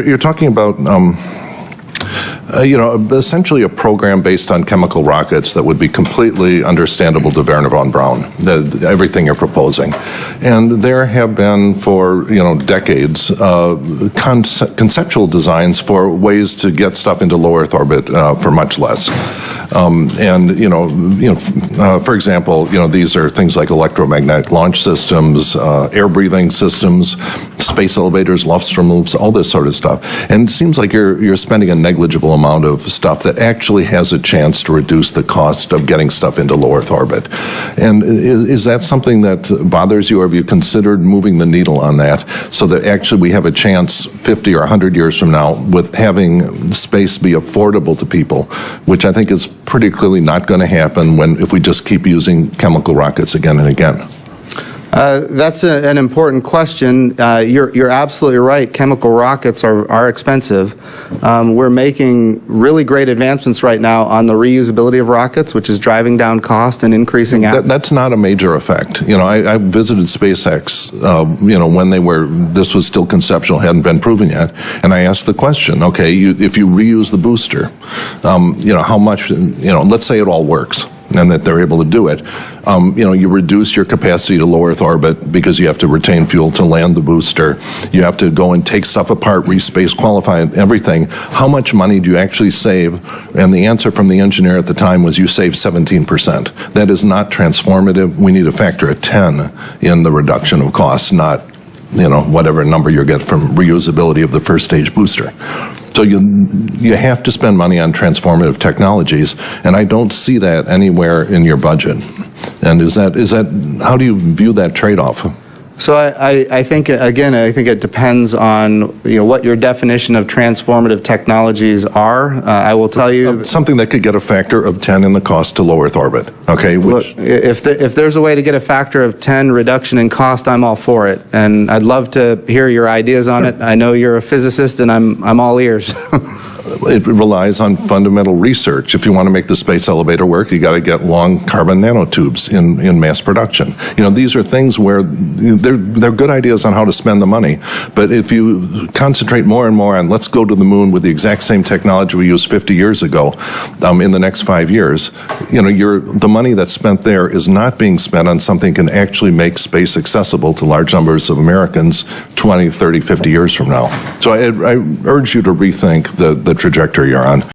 You're talking about, essentially a program based on chemical rockets that would be completely understandable to Wernher von Braun, everything you're proposing. And there have been for, decades, conceptual designs for ways to get stuff into low Earth orbit for much less. For example, these are things like electromagnetic launch systems, air-breathing systems, space elevators, Lofstrom loops, all this sort of stuff. And it seems like you're spending a negligible amount of stuff that actually has a chance to reduce the cost of getting stuff into low Earth orbit. And is that something that bothers you, or have you considered moving the needle on that so that actually we have a chance 50 or 100 years from now with having space be affordable to people, which I think is pretty clearly not going to happen if we just keep using chemical rockets again and again? That's an important question. You're absolutely right. Chemical rockets are expensive. We're making really great advancements right now on the reusability of rockets, which is driving down cost and increasing That's not a major effect. I visited SpaceX, when this was still conceptual, hadn't been proven yet, and I asked the question, okay, if you reuse the booster, how much, let's say it all works, and that they're able to do it, you reduce your capacity to low Earth orbit because you have to retain fuel to land the booster. You have to go and take stuff apart, respace, qualify it, everything. How much money do you actually save? And the answer from the engineer at the time was you save 17%. That is not transformative. We need a factor of 10 in the reduction of costs, not whatever number you get from reusability of the first stage booster. So you have to spend money on transformative technologies, and I don't see that anywhere in your budget. And is that how do you view that trade-off? So I think, again, it depends on what your definition of transformative technologies are. I will tell you something that could get a factor of 10 in the cost to low Earth orbit. Okay, look, if there's a way to get a factor of 10 reduction in cost, I'm all for it, and I'd love to hear your ideas on it. I know you're a physicist, and I'm all ears. It relies on fundamental research. If you want to make the space elevator work, you got to get long carbon nanotubes in mass production. These are things where they're good ideas on how to spend the money. But if you concentrate more and more on let's go to the moon with the exact same technology we used 50 years ago in the next 5 years, the money that's spent there is not being spent on something that can actually make space accessible to large numbers of Americans 20, 30, 50 years from now. So I urge you to rethink the trajectory you're on.